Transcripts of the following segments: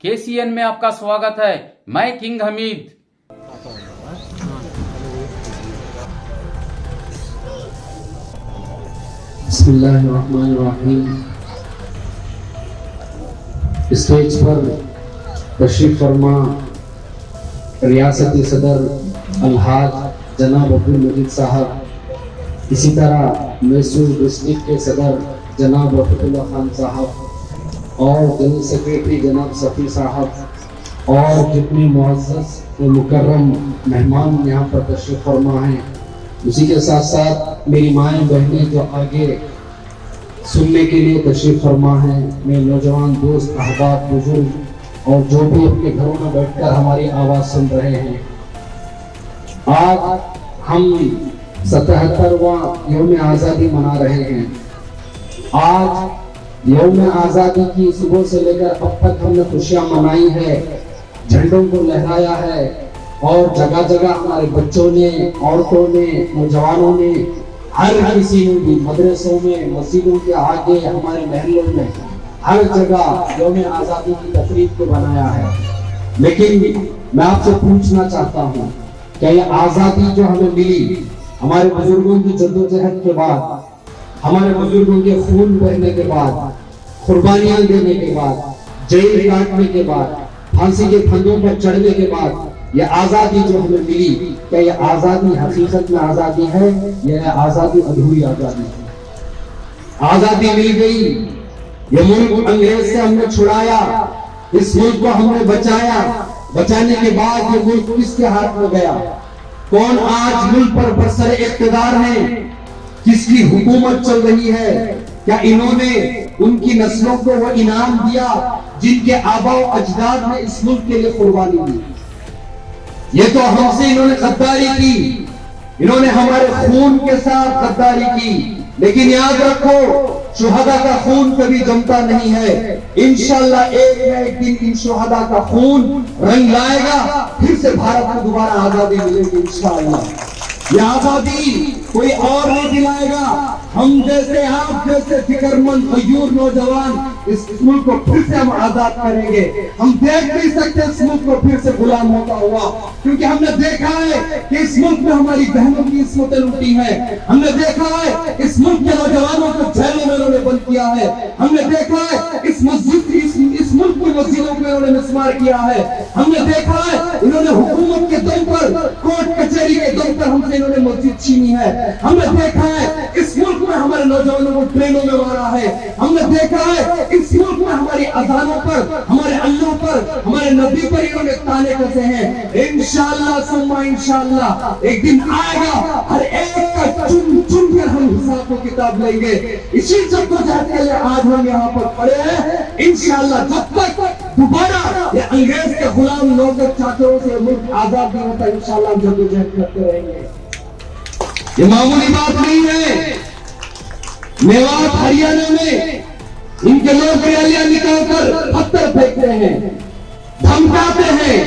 KCN में आपका स्वागत है। मैं किंग हमीद। बिस्मिल्लाहिर्रहमानिर्रहीम। स्टेज पर तशरीफ फरमा रियासती सदर अलहाज जनाब अब्दुल मजीद साहब, इसी तरह मैसूर डिस्ट्रिक्ट के सदर जनाब रफीकुल्लाह खान साहब और जनरल सेक्रेटरी जनाब सफ़ी साहब और जितने मुअज़्ज़ज़ व मुकर्रम मेहमान यहाँ पर तशरीफ फरमा हैं, उसी के साथ साथ मेरी माएँ बहनें जो आगे सुनने के लिए तशरीफ फरमा हैं, मेरे नौजवान दोस्त अहबाब बुजुर्ग और जो भी अपने घरों में बैठकर हमारी आवाज़ सुन रहे हैं। आज हम 77वां यौम आज़ादी मना रहे हैं। आज यौम आज़ादी की सुबह से लेकर अब तक हमने खुशियां मनाई है, झंडों को लहराया है और जगह जगह हमारे बच्चों ने, औरतों ने, नौजवानों ने, हर किसी ने भी मदरसों में, मस्जिदों के आगे, हमारे महलों में, हर जगह यौम आज़ादी की तकरीब को बनाया है। लेकिन मैं आपसे पूछना चाहता हूँ, क्या ये आज़ादी जो हमें मिली हमारे बुजुर्गों की जद्दोजहद के बाद, हमारे बुजुर्गों के खून बहने के बाद, कुर्बानियां देने के बाद, जेल काटने के बाद, फांसी के फंदों पर चढ़ने के बाद ये आज़ादी जो हमें मिली, क्या ये आज़ादी हकीकत में आज़ादी है या आज़ादी अधूरी आज़ादी है? आज़ादी मिल गई, ये मुल्क अंग्रेज से हमने छुड़ाया, इस मुल्क को हमने बचाया, बचाने के बाद ये मुल्क किसके हाथ में गया? कौन आज मुल्क पर बरसर इख्तिदार है? किसकी हुकूमत चल रही है? क्या इन्होंने उनकी नस्लों को वो इनाम दिया जिनके आबा और अजदाद ने इस मुल्क के लिए कुर्बानी दी? ये तो हमसे इन्होंने गद्दारी की, इन्होंने हमारे खून के साथ गद्दारी की। लेकिन याद रखो, शुहदा का खून कभी जमता नहीं है। इंशाअल्लाह एक न एक दिन इन शुहदा का खून रंग लाएगा, फिर से भारत को दोबारा आजादी मिलेगी इंशाअल्लाह। ये आजादी कोई और नहीं दिलाएगा, हम जैसे आप जैसे फिक्रमंद मजदूर नौजवान इस मुल्क को फिर से हम आजाद करेंगे। हम देख नहीं सकते इस मुल्क को फिर से गुलाम होता हुआ, क्योंकि हमने देखा है कि इस मुल्क में हमारी बहनों की इस्मतें लूटी है, हमने देखा है इस मुल्क के नौजवानों को जेलों में इन्होंने बंद किया है, हमने देखा है इस मुल्क की मस्जिदों को इन्होंने मिसमार किया है, हमने देखा है इन्होंने हुकूमत के दम पर, कोर्ट कचहरी के दम पर हमसे इन्होंने मस्जिद छीनी है, हमने देखा है इस मुल्क में हमारे नौजवानों को ट्रेनों में मारा है, हमने देखा है इस मुल्क में हमारी अजानों पर, हमारे अल्लाह पर, हमारे नबी पर इन्होंने ताने कसे हैं। इंशाअल्लाह सुम्मा इंशाअल्लाह एक दिन आएगा, हर एक का चुन चुन कर हम हिसाब को किताब लेंगे। इसी जद्दोजहद के लिए आज हम यहाँ पर खड़े हैं। इंशाअल्लाह जब तक दोबारा ये अंग्रेज के गुलाम नौकर चाकरों से मुल्क आजाद नहीं होता, इंशाअल्लाह हम जद्दोजहद करते रहेंगे। ये मामूली बात नहीं है। मेवात हरियाणा में इनके लोग रैलियां निकालकर पत्थर फेंकते हैं, धमकाते हैं,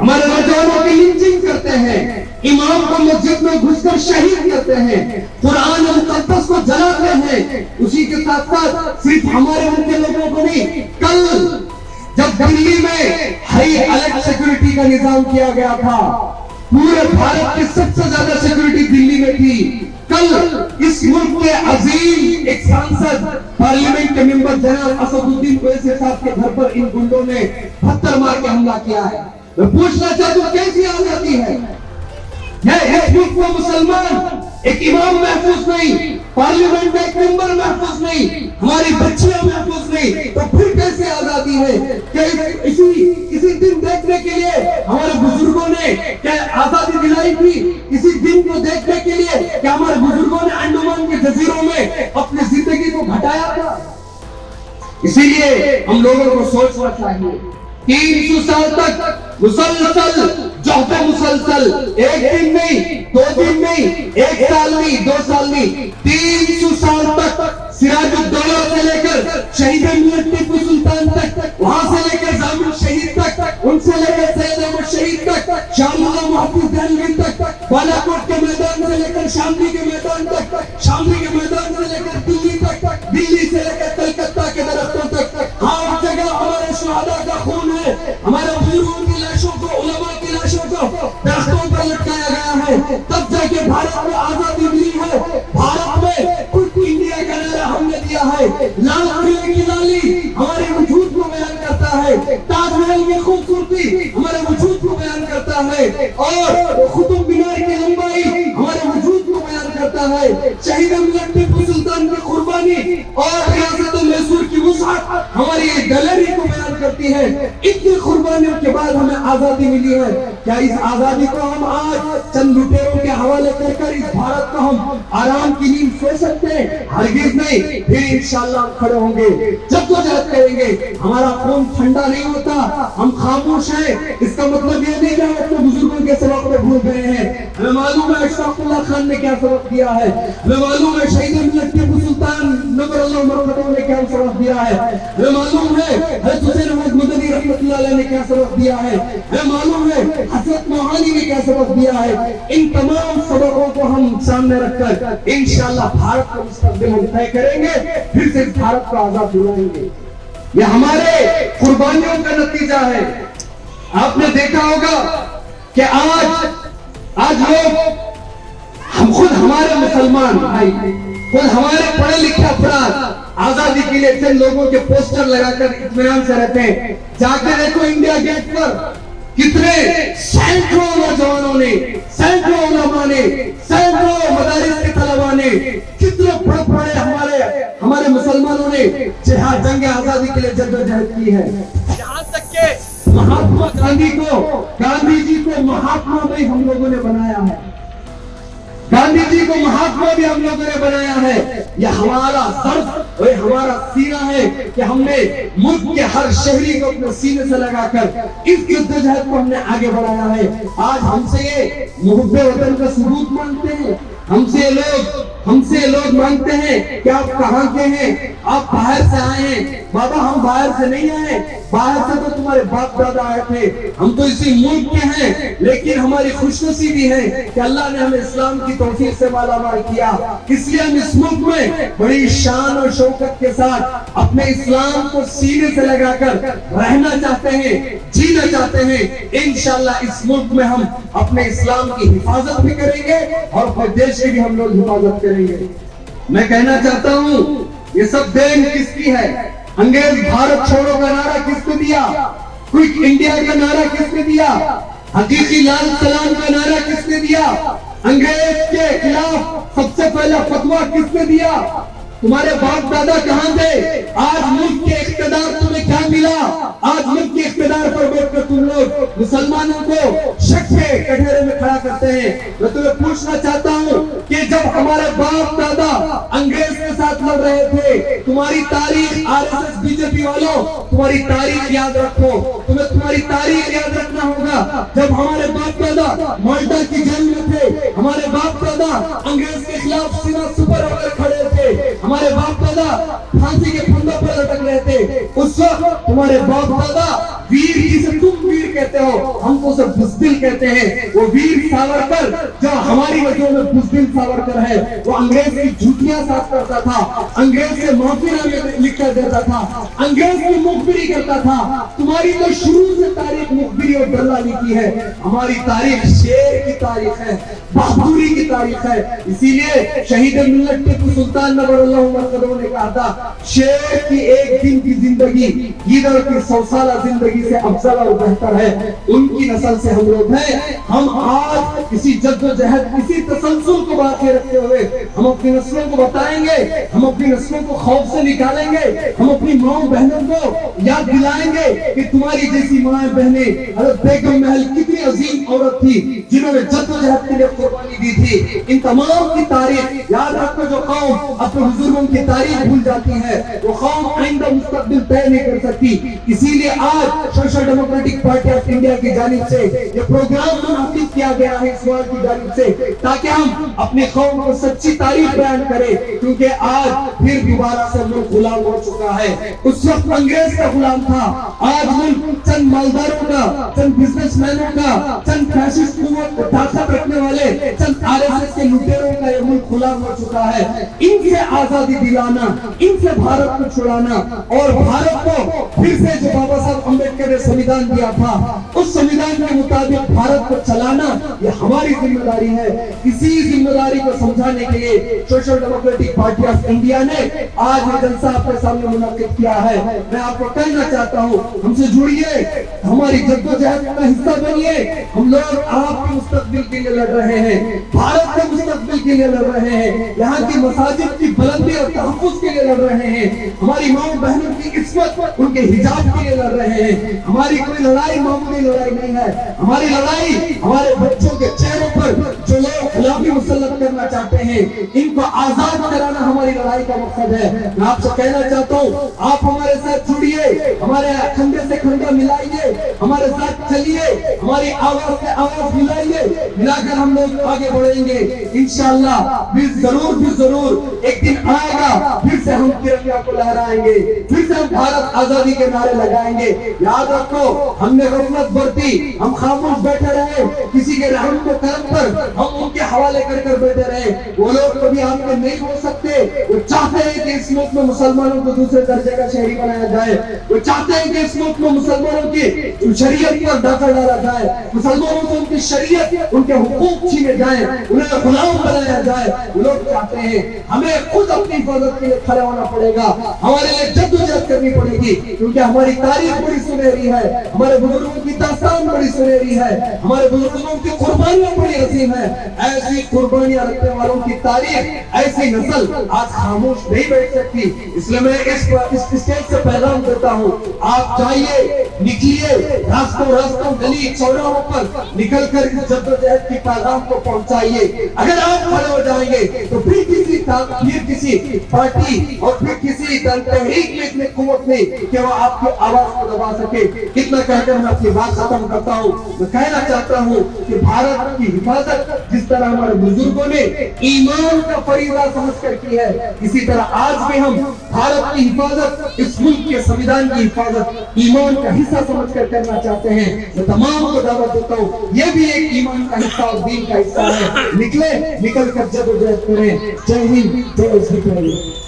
हमारे नौजवानों की लिंचिंग करते हैं, इमाम को मस्जिद में घुसकर शहीद करते हैं, कुरान मुकद्दस को जलाते हैं। उसी के साथ साथ सिर्फ हमारे उनके लोगों को नहीं, कल जब दिल्ली में हाई अलर्ट सिक्योरिटी का निजाम किया गया था, पूरे भारत की सबसे ज्यादा सिक्योरिटी दिल्ली में थी। कल इस मुल्क के अजीम एक सांसद पार्लियामेंट के मेंबर जनाब असदुद्दीन ओवैसी साहब के घर पर इन गुंडों ने पत्थर मार के हमला किया है। मैं पूछना चाहता हूं कैसी आजादी है? इस मुल्क में मुसलमान एक इमाम महफूज नहीं, पार्लियामेंट में एक मेंबर महफूज नहीं, हमारी बच्चियां महफूज नहीं, तो फिर कैसे आजादी है? क्या इसी दिन देखने के लिए हमारे बुजुर्गों ने क्या आजादी दिलाई थी? इसी दिन को देखने के लिए क्या हमारे बुजुर्गों ने अंडमान के जजीरों में अपनी जिंदगी को घटाया था? इसीलिए हम लोगों को सोचना चाहिए। 300 साल तक मुसलसल जौहर मुसलसल, एक दिन नहीं, 2 दिन नहीं, 1 साल नहीं, 2 साल नहीं, 300 साल तक सिराजुद्दौला से लेकर शहीद मियां टीपू सुल्तान तक, वहां से लेकर जामिल शहीद तक, उनसे लेकर सैयद अहमद शहीद तक, शाहमुल्लाह महफूज देहलवी तक, बालाकोट के मैदान से लेकर शामली के मैदान तक, शामली के मैदान से लेकर दिल्ली तक, दिल्ली से लेकर कलकत्ता के दरख्तों तक, हर जगह हमारे शुहदा का खून है। है, हमारे बुजुर्गों की लाशों को, उलमा की लाशों को दरख्तों पर लटकाया गया है, तब जाके भारत में आजादी मिली है। भारत में कुछ इंडिया का नारा हमने दिया है, लाल किले की लाली हमारे वजूद को बयान करता है, ताजमहल की खूबसूरती हमारे वजूद को बयान करता है, और कुतुब मीनार की लंबाई हमारे वजूद को बयान करता है, शहीद मिल्लत टीपू सुल्तान की कुर्बानी और रियासत मैसूर की वुसअत हमारी गैलरी को बयान करती है। इतनी कुर्बानियों के बाद हमें आजादी मिली है। क्या इस आजादी को हम आज चंद लुटेरों के हवाले कर इस भारत को हम आराम की नींद सो सकते हैं? हरगिज नहीं। फिर इंशाअल्लाह हम खड़े होंगे, जद्दोजहद करेंगे। हमारा खून ठंडा नहीं होता, हम खामोश हैं, इसका मतलब ये नहीं कि हम अपने बुजुर्गों के सबक को भूल गए हैं। हमें मालूम है अशफाकुल्लाह खान ने क्या सबक दिया है, हमें मालूम है शहीद मिल्लत टीपू सुल्तान नबरुल्लाह मरकतहू ने क्या सबक दिया है, हमें मालूम है हज़रत हुसैन अहमद मदनी रहमतुल्लाह अलैह ने क्या सबक दिया है, हमें मालूम है हज़रत मोहानी ने क्या सबक दिया है। इन तमाम सबकों को हम सामने रखकर इंशाअल्लाह भारत का मुस्तकबिल हम तय करेंगे, फिर से भारत को आजाद दिलाएंगे। ये हमारे कुर्बानियों का नतीजा है। आपने देखा होगा कि आज लोग, हम खुद हमारे मुसलमान भाई, खुद हमारे पढ़े लिखे अफराद आजादी के लिए चंद लोगों के पोस्टर लगाकर इत्मीनान से रहते हैं। जाके देखो इंडिया गेट पर कितने सैकड़ों नौजवानों ने, सैकड़ों उलमा ने, सैकड़ों मदारिस के तलबा ने, कितने बड़े हमारे मुसलमानों ने जिहाद जंग आजादी के लिए जद्दोजहद की है। यहाँ तक के महात्मा गांधी जी को महात्मा भी हम लोगों ने बनाया है, गांधी जी को महात्मा भी हम लोगों ने बनाया है। यह हमारा दर्द और हमारा सीना है कि हमने मुल्क के हर शहरी को अपने सीने से लगाकर इस जद्दोजहद को हमने आगे बढ़ाया है। आज हमसे ये मुहब्बे वतन का सबूत मांगते हैं, हमसे लोग मांगते हैं कि आप कहाँ के हैं, आप बाहर से आए हैं। बाबा हम बाहर से नहीं आए, बाहर से तो तुम्हारे बाप दादा आए थे, हम तो इसी मुल्क के हैं। लेकिन हमारी खुशनसीबी है कि अल्लाह ने हमें इस्लाम की तौफीक से मालामाल किया, इसलिए हम इस मुल्क में बड़ी शान और शौकत के साथ अपने इस्लाम को सीने से लगाकर रहना चाहते हैं, जीना चाहते हैं। इंशाअल्लाह इस मुल्क में हम अपने इस्लाम की हिफाजत भी करेंगे और अपने देश की भी हम लोग हिफाजत करेंगे। मैं कहना चाहता हूँ, ये सब देन किसकी है? अंग्रेज भारत छोड़ो का नारा किसने दिया? क्विक इंडिया का नारा किसने दिया? हकीकी लाल सलाम का नारा किसने दिया? अंग्रेज के खिलाफ सबसे पहला फतवा किसने दिया? तुम्हारे बाप दादा कहाँ थे? आज मुल्क के इख्तिदार तुम्हें क्या मिला? आज मुल्क के इख्तिदार पर बैठकर तुम लोग मुसलमानों को शक के कटघरे में खड़ा करते हैं। मैं तुम्हें पूछना चाहता हूँ कि जब हमारे बाप दादा अंग्रेज के साथ लड़ रहे थे, तुम्हारी तारीख आरएसएस बीजेपी वालों, तुम्हारी तारीख याद रखो, तुम्हें तुम्हारी तारीख याद रखना होगा। जब हमारे बाप दादा माल्टा की जेल में थे, हमारे बाप दादा अंग्रेज के खिलाफ सीना सुपर होकर खड़े थे, हमारे बाप दादा फांसी के फंदों पर लटक रहे थे, उस वक्त तुम्हारे बाप दादा वीर, जिसे तुम वीर कहते हो, हम तो उसे बुज़दिल कहते हैं, वो वीर सावरकर जो हमारी वजह में बुज़दिल सावरकर है, वो अंग्रेज की झूठियां साफ करता था, अंग्रेज से माफीनामे लिख कर देता था, अंग्रेज की मुखबिरी करता था। तुम्हारी तो शुरू से तारीख मुखबिरी और दलाली की है, हमारी तारीख शेर की तारीख है, बहादुरी की तारीख है। इसीलिए शहीद मिल्लत टीपू सुल्तान नबरुल्लाह मरकतहू ने कहा था, शेर की एक दिन की जिंदगी गीदड़ की 100 साल जिंदगी से अफजल और बेहतर है। उनकी नस्ल से हम लोग हैं। हम आज इसी जद्दोजहद, इसी तसलसल को बाकी रखते हुए हम अपनी नस्लों को बताएंगे, हम अपनी नस्लों को खौफ से निकालेंगे, हम अपनी माँ बहनों को याद दिलाएंगे कि तुम्हारी जैसी माँ बहनें, हज़रत बेगम महल कितनी अजीम औरत थी जिन्होंने जद्दोजहद के लिए कुर्बानी दी थी। इन तमाम की तारीख याद रखो। जो कौम अपने बुजुर्गों की तारीख भूल जाती है, वो कौम आइंदा मुस्तकबिल तय नहीं कर सकती। इसीलिए आज social democratic party of India की जानिब से ये प्रोग्राम मुनाफिज किया गया है इस वार्ड की जानिब से, ताकि हम अपनी कौम को सच्ची तारीख बयान करें। क्योंकि आज फिर दोबारा से मुल्क गुलाम हो चुका है। उस वक्त अंग्रेज का गुलाम था, आज मुल्क चंद मालदारों का, चंद बिजनेसमैनों का, चंद फैसिस्ट ताकत रखने वाले, चंद आरएसएस के लुटेरों का ये मुल्क गुलाम हो चुका है। इनसे आजादी दिलाना, इनसे भारत को छुड़ाना और भारत को फिर से जो बाबा साहब अम्बेडकर ने संविधान दिया था उस संविधान के मुताबिक भारत को चलाना ये हमारी जिम्मेदारी है। इसी जिम्मेदारी को समझाने के लिए social democratic party of India ने आज ये जलसा आपके सामने मुनाकिद किया है। मैं आपको कहना चाहता हूँ, हमसे जुड़िए, हमारी जद्दोजहद का हिस्सा बनिए। हम लोग आपके मुस्तकबिल के लिए लड़ रहे हैं, भारत के मुस्तकबिल के लिए लड़ रहे हैं, यहाँ की मसाजिद की बुलंदी और तहफ्फुज़ के लिए लड़ रहे हैं, हमारी माँ बहनों की इस्मत उनके हिजाब के लिए लड़ रहे हैं। हमारी कोई लड़ाई मामूली लड़ाई नहीं है, हमारी लड़ाई हमारे बच्चों के चेहरों पर जो लोग गुलामी मुसल्लत करना चाहते हैं इनको आजाद कराना हमारी लड़ाई का मकसद है। मैं आपसे कहना चाहता हूँ, आप हमारे साथ जुड़िए, हमारे खंडे से खंडा मिलाइए, हमारे साथ चलिए, हमारी आवाज से आवाज मिलाइए, मिलाकर हम लोग आगे बढ़ेंगे इंशाअल्लाह। फिर जरूर एक दिन आएगा, फिर से हम तिरंगा को लहराएंगे, फिर से हम भारत आजादी के नारे लगाएंगे। याद रखो, हमने गफलत बरती, हम खामोश बैठे रहे, किसी के रहम को करम पर हम उनके हवाले कर बैठे रहे। वो लोग कभी आपके नहीं हो सकते। वो चाहते हैं कि इस मुल्क में मुसलमानों को दूसरे दर्जे का शहरी बनाया जाए, वो चाहते हैं कि इस मुल्क में मुसलमानों की शरीयत पर डाका डाला जाए, मुसलमानों से उनकी शरीयत, उनके हुकूक छीने जाए, उन्हें गुलाम बनाया जाए। वो लोग चाहते हैं हमें खुद अपनी हिफाजत के लिए खड़ा होना पड़ेगा, हमारे लिए जद्दोजहद करनी पड़ेगी, क्योंकि हमारी तारीख बड़ी सुनहरी है, हमारे बुजुर्गों की दास्तान बड़ी सुनहरी है, हमारे बुजुर्गों की कुर्बानियां बड़ी अजीम है। ऐसी कुर्बानियां रखने वालों की तारीख, ऐसी नस्ल आज खामोश नहीं बैठ सकती। इसलिए मैं इस स्टेज से पैगाम देता हूँ, आप जाइए, निकलिए, रास्तों गली चौराहों पर निकल कर इस जद्दोजहद की पैगाम को पहुंचाइए। अगर आप खड़े हो जाएंगे तो फिर किसी पार्टी और फिर किसी तहरीक में इतनी कुव्वत नहीं कि वो आपकी आवाज को दबा सके। इतना कहकर मैं अपनी बात खत्म करता हूँ। मैं कहना चाहता हूँ कि भारत की हिफाजत जिस तरह हमारे बुजुर्गों ने ईमान का फरीदा समझ कर की है, इसी तरह आज भी हम भारत की हिफाजत, इस मुल्क के संविधान की हिफाजत ईमान का हिस्सा समझ कर करना चाहते हैं। मैं तमाम को दावत देता हूँ, ये भी एक ईमान का हिस्सा और दीन का हिस्सा है। निकल कर जद्दोजहद करें। जय हिंद, जय श्री कृष्ण।